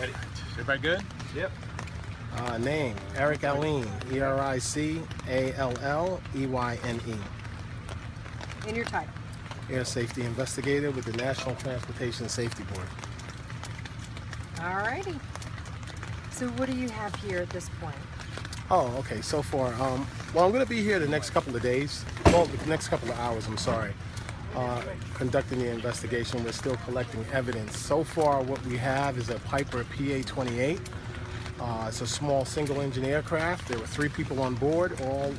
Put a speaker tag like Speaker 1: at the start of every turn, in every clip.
Speaker 1: Ready. Everybody good? Yep.
Speaker 2: Name, Eric Alleyne, E-R-I-C-A-L-L-E-Y-N-E.
Speaker 3: And your title?
Speaker 2: Air Safety Investigator with the National Transportation Safety Board.
Speaker 3: All righty. So what do you have here at this point?
Speaker 2: Oh, okay, so far, well, I'm going to be here the next couple of days, well, the next couple of hours, I'm sorry, conducting the investigation. We're still collecting evidence. So far, what we have is a Piper PA-28. It's a small single-engine aircraft. There were 3 people on board. All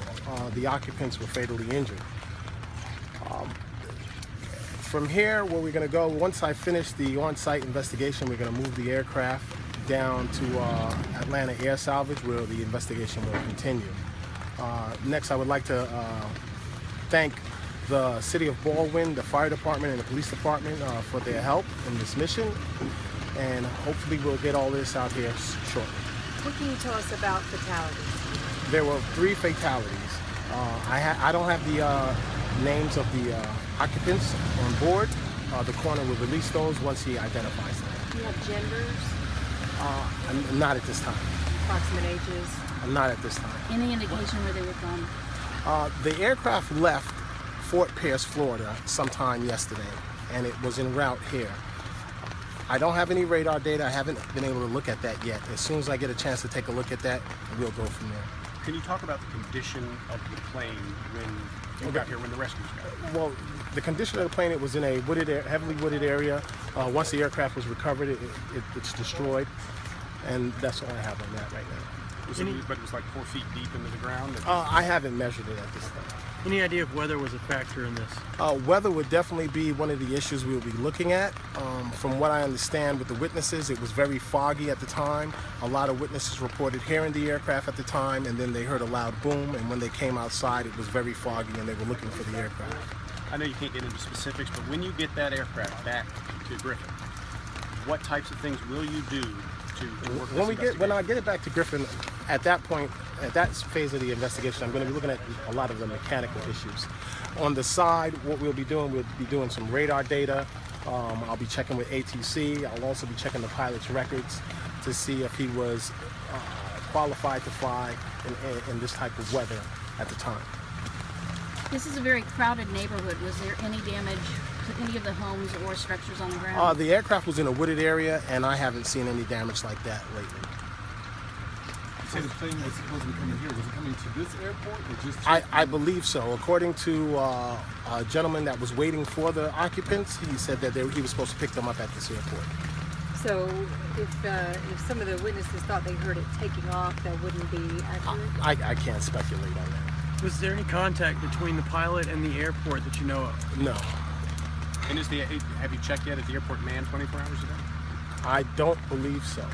Speaker 2: the occupants were fatally injured. From here, where we're going to go, once I finish the on-site investigation, we're going to move the aircraft down to Atlanta Air Salvage, where the investigation will continue. Next, I would like to thank the City of Baldwin, the Fire Department, and the Police Department for their help in this mission, and hopefully we'll get all this out here shortly.
Speaker 3: What can you tell us about fatalities?
Speaker 2: There were 3 fatalities. I don't have the names of the occupants on board. The coroner will release those once he identifies them.
Speaker 3: Do you have genders?
Speaker 2: Not at this time.
Speaker 3: Approximate ages?
Speaker 2: Not at this time.
Speaker 4: Any indication where they were from?
Speaker 2: The aircraft left Fort Pierce, Florida sometime yesterday, and it was en route here. I don't have any radar data. I haven't been able to look at that yet. As soon as I get a chance to take a look at that, we'll go from there.
Speaker 1: Can you talk about the condition of the plane when you got here, when the rescues got here?
Speaker 2: Well, the condition of the plane, it was in a heavily wooded area. Once the aircraft was recovered, it's destroyed, and that's all I have on that right now.
Speaker 1: But it was like 4 feet deep into the ground?
Speaker 2: I haven't measured it at this time.
Speaker 5: Any idea if weather was a factor in this?
Speaker 2: Weather would definitely be one of the issues we'll be looking at. From what I understand with the witnesses, it was very foggy at the time. A lot of witnesses reported hearing the aircraft at the time, and then they heard a loud boom, and when they came outside, it was very foggy, and they were looking for the aircraft.
Speaker 1: I know you can't get into specifics, but when you get that aircraft back to Griffin, what types of things will you do to work
Speaker 2: when I get it back to Griffin, at that point, at that phase of the investigation, I'm going to be looking at a lot of the mechanical issues. On the side, what we'll be doing some radar data. I'll be checking with ATC. I'll also be checking the pilot's records to see if he was qualified to fly in this type of weather at the time.
Speaker 4: This is a very crowded neighborhood. Was there any damage to any of the homes or structures on the ground?
Speaker 2: The aircraft was in a wooded area, and I haven't seen any damage like that lately.
Speaker 6: You say the plane was supposed to be coming here. Was it coming to this airport or just?
Speaker 2: I believe so. According to a gentleman that was waiting for the occupants, he said that he was supposed to pick them up at this airport.
Speaker 3: So if some of the witnesses thought they heard it taking off, that wouldn't be accurate?
Speaker 2: I can't speculate on that.
Speaker 5: Was there any contact between the pilot and the airport that you know of?
Speaker 2: No.
Speaker 1: And have you checked yet at the airport manned 24 hours a day?
Speaker 2: I don't believe so.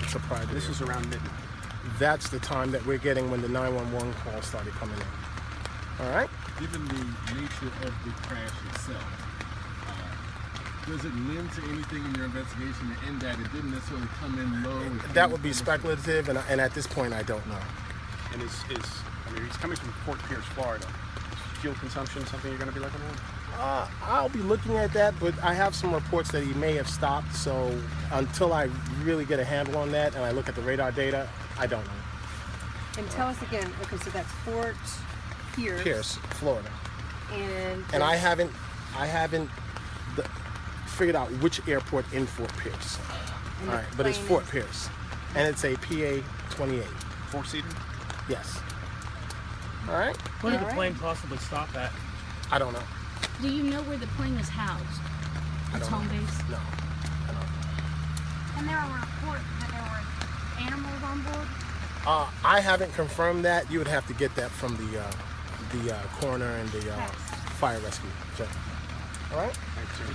Speaker 2: It's a private
Speaker 1: This is
Speaker 2: airport.
Speaker 1: around midnight.
Speaker 2: That's the time that we're getting when the 911 call started coming in. All right?
Speaker 6: Given the nature of the crash itself, does it lend to anything in your investigation in that it didn't necessarily come in low?
Speaker 2: That would be speculative, and at this point, I don't know.
Speaker 1: And he's coming from Fort Pierce, Florida. Is fuel consumption something you're going to be looking at?
Speaker 2: I'll be looking at that, but I have some reports that he may have stopped, so until I really get a handle on that and I look at the radar data, I don't know.
Speaker 3: And tell us again, okay, so that's Fort Pierce.
Speaker 2: Pierce, Florida.
Speaker 3: And
Speaker 2: I haven't figured out which airport in Fort Pierce. All right, but it's Fort Pierce, and it's a PA-28.
Speaker 1: 4-seater?
Speaker 2: Yes. All right.
Speaker 5: Where did the plane possibly stop at?
Speaker 2: I don't know.
Speaker 4: Do you know where the plane is housed? Its home base?
Speaker 2: No. I don't know.
Speaker 7: And there were reports that there were animals on board?
Speaker 2: I haven't confirmed that. You would have to get that from the coroner and the fire rescue. All right?
Speaker 1: Thanks, sir.